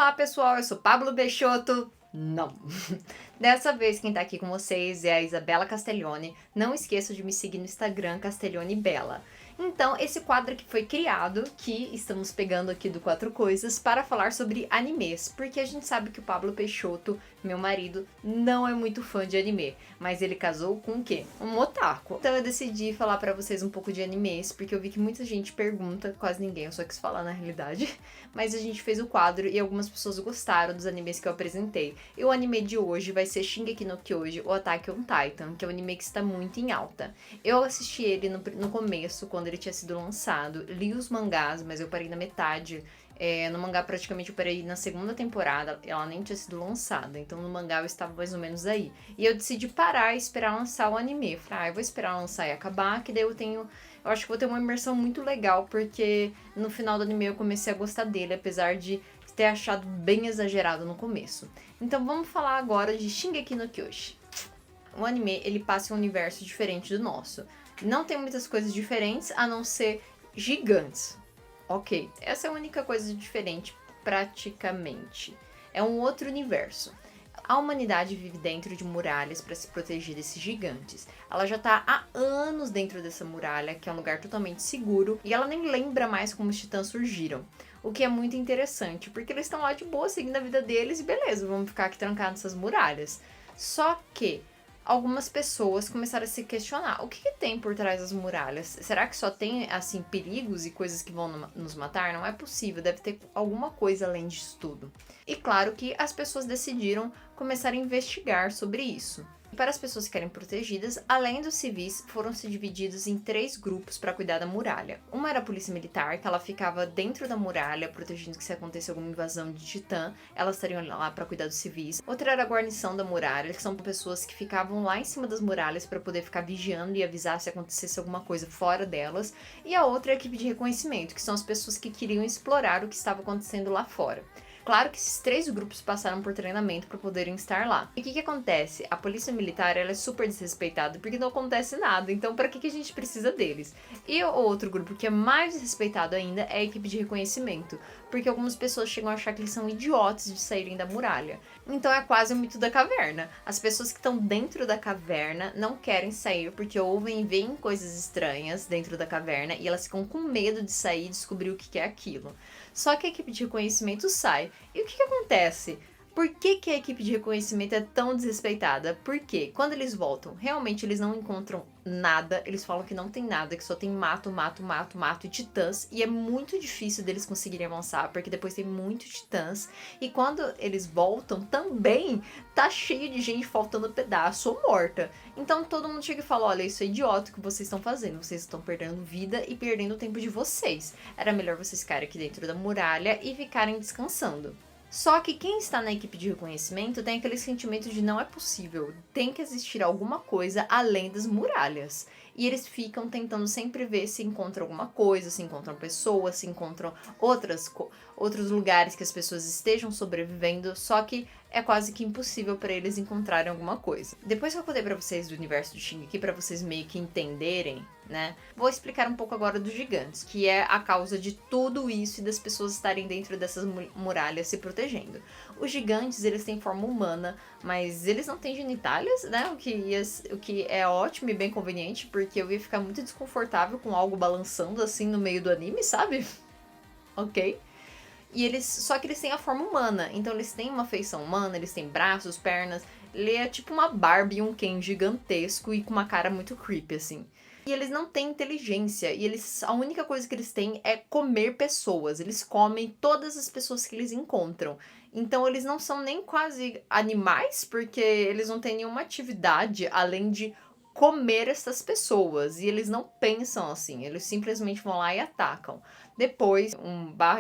Olá pessoal, eu sou Pablo Peixoto. Não. Dessa vez quem tá aqui com vocês é a Isabela Castelloni. Não esqueça de me seguir no Instagram, Castelloni Bella. Então, esse quadro aqui foi criado, que estamos pegando aqui do Quatro Coisas, para falar sobre animes, porque a gente sabe que o Pablo Peixoto, meu marido, não é muito fã de anime, mas ele casou com o quê? Um otaku. Então eu decidi falar pra vocês um pouco de animes, porque eu vi que muita gente pergunta, quase ninguém, eu só quis falar na realidade, mas a gente fez o quadro e algumas pessoas gostaram dos animes que eu apresentei. E o anime de hoje vai ser Shingeki no Kyojin, o Attack on Titan, que é um anime que está muito em alta. Eu assisti ele no começo, quando ele tinha sido lançado, li os mangás, mas eu parei na metade. No mangá praticamente eu parei na segunda temporada, ela nem tinha sido lançada, então no mangá eu estava mais ou menos aí. E eu decidi parar e esperar lançar o anime. Falei, eu vou esperar lançar e acabar, que daí eu acho que vou ter uma imersão muito legal, porque no final do anime eu comecei a gostar dele, apesar de ter achado bem exagerado no começo. Então vamos falar agora de Shingeki no Kyojin. O anime, ele passa em um universo diferente do nosso. Não tem muitas coisas diferentes, a não ser gigantes. Ok, essa é a única coisa diferente, praticamente. É um outro universo. A humanidade vive dentro de muralhas para se proteger desses gigantes. Ela já tá há anos dentro dessa muralha, que é um lugar totalmente seguro, e ela nem lembra mais como os titãs surgiram. O que é muito interessante, porque eles estão lá de boa, seguindo a vida deles, e beleza, vamos ficar aqui trancados nessas muralhas. Só que algumas pessoas começaram a se questionar, o que tem por trás das muralhas? Será que só tem, assim, perigos e coisas que vão nos matar? Não é possível, deve ter alguma coisa além disso tudo. E claro que as pessoas decidiram começar a investigar sobre isso. Para as pessoas ficarem protegidas, além dos civis, foram-se divididos em 3 grupos para cuidar da muralha. Uma era a polícia militar, que ela ficava dentro da muralha, protegendo que se acontecesse alguma invasão de titã, elas estariam lá para cuidar dos civis. Outra era a guarnição da muralha, que são pessoas que ficavam lá em cima das muralhas para poder ficar vigiando e avisar se acontecesse alguma coisa fora delas. E a outra é a equipe de reconhecimento, que são as pessoas que queriam explorar o que estava acontecendo lá fora. Claro que esses 3 grupos passaram por treinamento para poderem estar lá. E o que acontece? A polícia militar, ela é super desrespeitada porque não acontece nada, então para que a gente precisa deles? E o outro grupo que é mais desrespeitado ainda é a equipe de reconhecimento, porque algumas pessoas chegam a achar que eles são idiotas de saírem da muralha. Então é quase o mito da caverna. As pessoas que estão dentro da caverna não querem sair porque ouvem e veem coisas estranhas dentro da caverna e elas ficam com medo de sair e descobrir o que é aquilo. Só que a equipe de reconhecimento sai. E o que acontece? Por que a equipe de reconhecimento é tão desrespeitada? Porque quando eles voltam, realmente eles não encontram nada, eles falam que não tem nada, que só tem mato e titãs, e é muito difícil deles conseguirem avançar, porque depois tem muitos titãs, e quando eles voltam, também tá cheio de gente faltando pedaço ou morta. Então todo mundo chega e fala, olha, isso é idiota o que vocês estão fazendo, vocês estão perdendo vida e perdendo o tempo de vocês. Era melhor vocês ficarem aqui dentro da muralha e ficarem descansando. Só que quem está na equipe de reconhecimento tem aquele sentimento de não é possível, tem que existir alguma coisa além das muralhas. E eles ficam tentando sempre ver se encontram alguma coisa, se encontram pessoas, se encontram outros lugares que as pessoas estejam sobrevivendo, só que é quase que impossível para eles encontrarem alguma coisa. Depois que eu contei para vocês do universo do Shingeki, para vocês meio que entenderem, né? Vou explicar um pouco agora dos gigantes, que é a causa de tudo isso e das pessoas estarem dentro dessas muralhas se protegendo. Os gigantes, eles têm forma humana, mas eles não têm genitálias, né? O que é ótimo e bem conveniente, porque eu ia ficar muito desconfortável com algo balançando assim no meio do anime, sabe? Ok? Só que eles têm a forma humana, então eles têm uma feição humana, eles têm braços, pernas, ele é tipo uma Barbie e um Ken gigantesco e com uma cara muito creepy, assim. E eles não têm inteligência, e a única coisa que eles têm é comer pessoas, eles comem todas as pessoas que eles encontram. Então eles não são nem quase animais, porque eles não têm nenhuma atividade além de comer essas pessoas, e eles não pensam assim, eles simplesmente vão lá e atacam. Depois,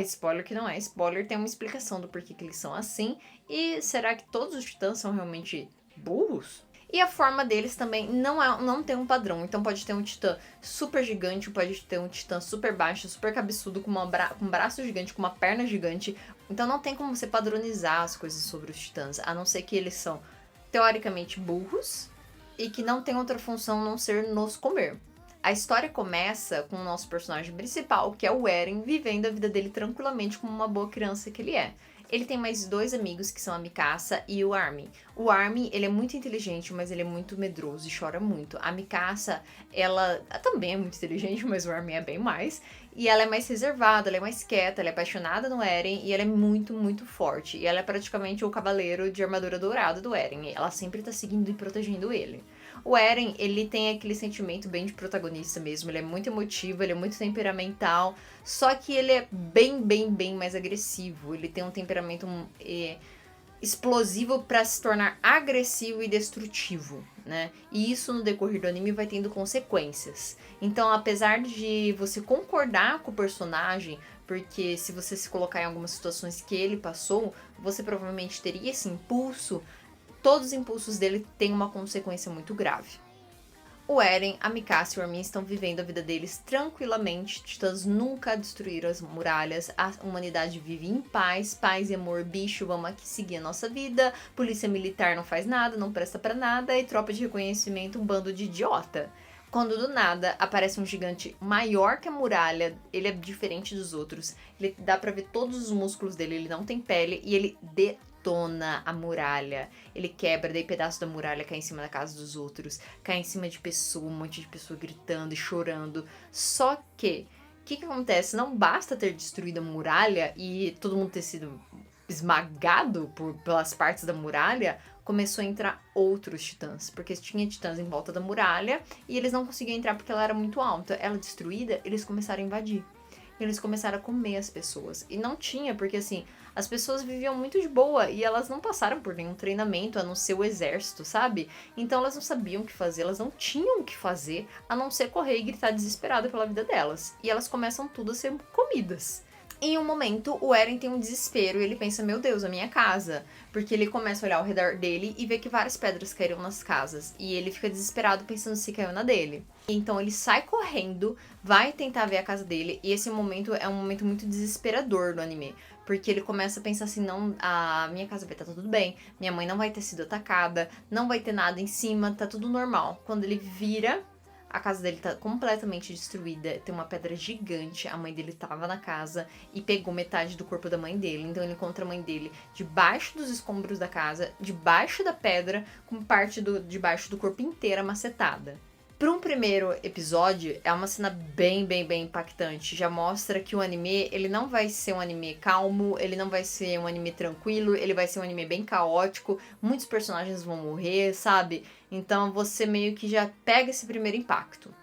spoiler que não é spoiler, tem uma explicação do porquê que eles são assim, e será que todos os titãs são realmente burros? E a forma deles também não tem um padrão. Então pode ter um titã super gigante, pode ter um titã super baixo, super cabeçudo, com um braço gigante, com uma perna gigante. Então não tem como você padronizar as coisas sobre os titãs, a não ser que eles são teoricamente burros e que não tem outra função a não ser nos comer. A história começa com o nosso personagem principal, que é o Eren, vivendo a vida dele tranquilamente como uma boa criança que ele é. Ele tem mais 2 amigos, que são a Mikasa e o Armin. O Armin, ele é muito inteligente, mas ele é muito medroso e chora muito. A Mikasa, ela também é muito inteligente, mas o Armin é bem mais. E ela é mais reservada, ela é mais quieta, ela é apaixonada no Eren e ela é muito, muito forte. E ela é praticamente o cavaleiro de armadura dourada do Eren. Ela sempre tá seguindo e protegendo ele. O Eren, ele tem aquele sentimento bem de protagonista mesmo, ele é muito emotivo, ele é muito temperamental, só que ele é bem mais agressivo, ele tem um temperamento explosivo pra se tornar agressivo e destrutivo, né? E isso no decorrer do anime vai tendo consequências. Então, apesar de você concordar com o personagem, porque se você se colocar em algumas situações que ele passou, você provavelmente teria esse impulso. Todos os impulsos dele têm uma consequência muito grave. O Eren, a Mikasa e o Armin estão vivendo a vida deles tranquilamente. Titãs nunca destruíram as muralhas. A humanidade vive em paz, paz e amor, bicho, vamos aqui seguir a nossa vida. Polícia militar não faz nada, não presta pra nada. E tropa de reconhecimento, um bando de idiota. Quando do nada aparece um gigante maior que a muralha, ele é diferente dos outros. Ele dá pra ver todos os músculos dele, ele não tem pele e ele detona a muralha. Ele quebra, daí pedaço da muralha cai em cima da casa dos outros, cai em cima de pessoa, um monte de pessoa gritando e chorando. Só que, o que acontece? Não basta ter destruído a muralha e todo mundo ter sido esmagado pelas partes da muralha, começou a entrar outros titãs, porque tinha titãs em volta da muralha e eles não conseguiam entrar porque ela era muito alta. Ela destruída, eles começaram a invadir. Eles começaram a comer as pessoas. E não tinha, porque assim, as pessoas viviam muito de boa e elas não passaram por nenhum treinamento, a não ser o exército, sabe? Então elas não sabiam o que fazer, elas não tinham o que fazer, a não ser correr e gritar desesperado pela vida delas. E elas começam tudo a ser comidas. Em um momento, o Eren tem um desespero e ele pensa, meu Deus, a minha casa. Porque ele começa a olhar ao redor dele e vê que várias pedras caíram nas casas. E ele fica desesperado pensando se caiu na dele. Então ele sai correndo, vai tentar ver a casa dele. E esse momento é um momento muito desesperador do anime. Porque ele começa a pensar assim, não, a minha casa vai estar tudo bem. Minha mãe não vai ter sido atacada, não vai ter nada em cima, tá tudo normal. Quando ele vira... A casa dele tá completamente destruída, tem uma pedra gigante, a mãe dele tava na casa e pegou metade do corpo da mãe dele. Então ele encontra a mãe dele debaixo dos escombros da casa, debaixo da pedra, com parte debaixo do corpo inteira macetada. Para um primeiro episódio, é uma cena bem impactante. Já mostra que o anime, ele não vai ser um anime calmo, ele não vai ser um anime tranquilo, ele vai ser um anime bem caótico, muitos personagens vão morrer, sabe? Então você meio que já pega esse primeiro impacto.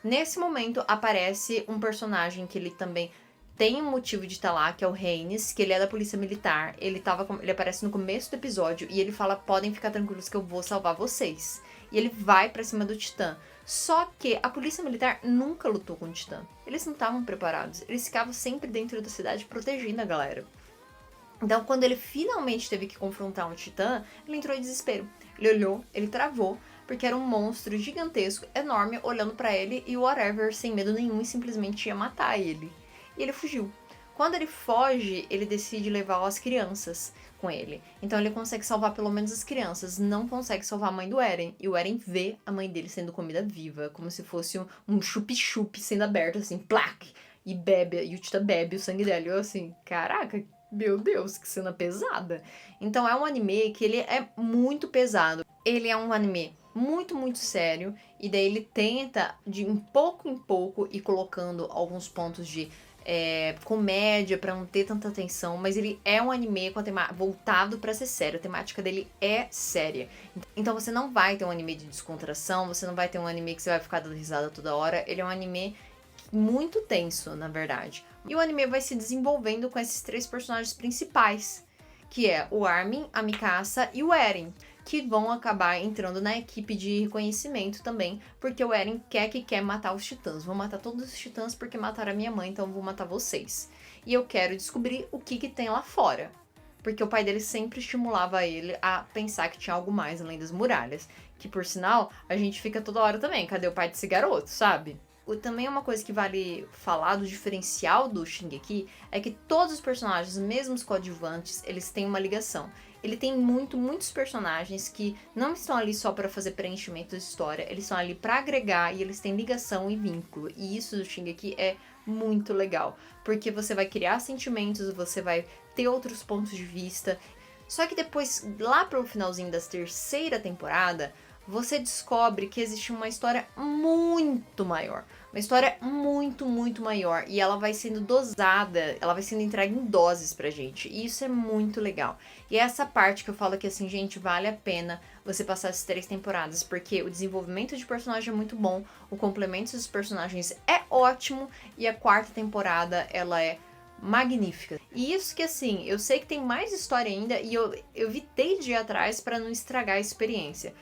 Nesse momento, aparece um personagem que ele também tem um motivo de estar lá, que é o Rhaenys, que ele é da polícia militar. Ele aparece no começo do episódio e ele fala, podem ficar tranquilos que eu vou salvar vocês. E ele vai pra cima do Titã. Só que a polícia militar nunca lutou com o Titã. Eles não estavam preparados. Eles ficavam sempre dentro da cidade protegendo a galera. Então, quando ele finalmente teve que confrontar um Titã, ele entrou em desespero. Ele olhou, ele travou, porque era um monstro gigantesco, enorme, olhando pra ele e o whatever, sem medo nenhum, e simplesmente ia matar ele. E ele fugiu. Quando ele foge, ele decide levar as crianças com ele. Então ele consegue salvar pelo menos as crianças, não consegue salvar a mãe do Eren. E o Eren vê a mãe dele sendo comida viva, como se fosse um chup-chup sendo aberto, assim, plaque, e bebe, e o Tita bebe o sangue dela. E eu assim, caraca, meu Deus, que cena pesada. Então é um anime que ele é muito pesado. Ele é um anime muito sério, e daí ele tenta, de em pouco, ir colocando alguns pontos de comédia pra não ter tanta tensão, mas ele é um anime com voltado pra ser sério, a temática dele é séria. Então você não vai ter um anime de descontração, você não vai ter um anime que você vai ficar dando risada toda hora, ele é um anime muito tenso, na verdade. E o anime vai se desenvolvendo com esses 3 personagens principais, que é o Armin, a Mikasa e o Eren, que vão acabar entrando na equipe de reconhecimento também, porque o Eren quer matar os titãs. Vou matar todos os titãs porque mataram a minha mãe, então vou matar vocês. E eu quero descobrir o que tem lá fora, porque o pai dele sempre estimulava ele a pensar que tinha algo mais além das muralhas, que por sinal, a gente fica toda hora também, cadê o pai desse garoto, sabe? Também uma coisa que vale falar do diferencial do Shingeki é que todos os personagens, mesmo os coadjuvantes, eles têm uma ligação. Ele tem muitos personagens que não estão ali só para fazer preenchimento de história, eles estão ali para agregar e eles têm ligação e vínculo. E isso do Shingeki é muito legal, porque você vai criar sentimentos, você vai ter outros pontos de vista. Só que depois, lá pro finalzinho da terceira temporada, você descobre que existe uma história muito maior. Uma história muito, muito maior. E ela vai sendo dosada, ela vai sendo entregue em doses pra gente. E isso é muito legal. E é essa parte que eu falo que, assim, gente, vale a pena você passar essas 3 temporadas. Porque o desenvolvimento de personagem é muito bom, o complemento dos personagens é ótimo. E a 4ª temporada, ela é magnífica. E isso que, assim, eu sei que tem mais história ainda e eu evitei de ir atrás pra não estragar a experiência.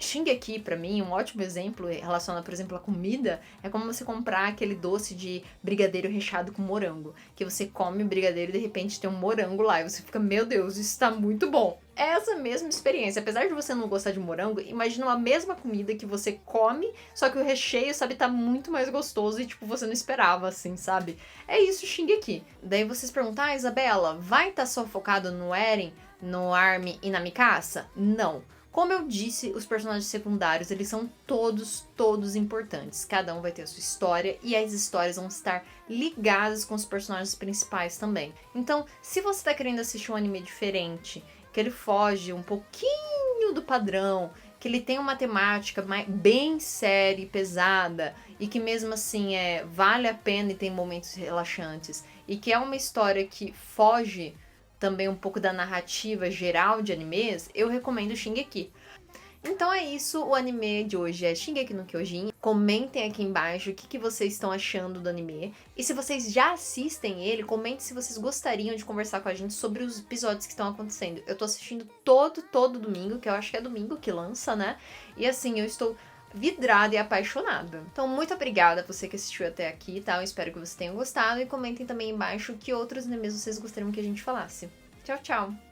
Shingeki, pra mim, um ótimo exemplo relacionado, por exemplo, à comida, é como você comprar aquele doce de brigadeiro recheado com morango. Que você come o brigadeiro e de repente tem um morango lá e você fica, meu Deus, isso tá muito bom. É essa mesma experiência. Apesar de você não gostar de morango, imagina a mesma comida que você come, só que o recheio, sabe, tá muito mais gostoso e, tipo, você não esperava, assim, sabe? É isso, Shingeki. Daí vocês perguntam, Isabela, vai estar só focado no Eren, no Armin e na Mikasa? Não. Como eu disse, os personagens secundários, eles são todos importantes. Cada um vai ter a sua história e as histórias vão estar ligadas com os personagens principais também. Então, se você tá querendo assistir um anime diferente, que ele foge um pouquinho do padrão, que ele tem uma temática bem séria e pesada, e que mesmo assim vale a pena e tem momentos relaxantes, e que é uma história que foge também um pouco da narrativa geral de animes, eu recomendo Shingeki. Então é isso, o anime de hoje é Shingeki no Kyojin. Comentem aqui embaixo o que vocês estão achando do anime. E se vocês já assistem ele, comentem se vocês gostariam de conversar com a gente sobre os episódios que estão acontecendo. Eu tô assistindo todo domingo, que eu acho que é domingo que lança, né? E assim, eu estou vidrada e apaixonada. Então, muito obrigada a você que assistiu até aqui, tá? Eu espero que vocês tenham gostado e comentem também embaixo que outros animes vocês gostariam que a gente falasse. Tchau, tchau!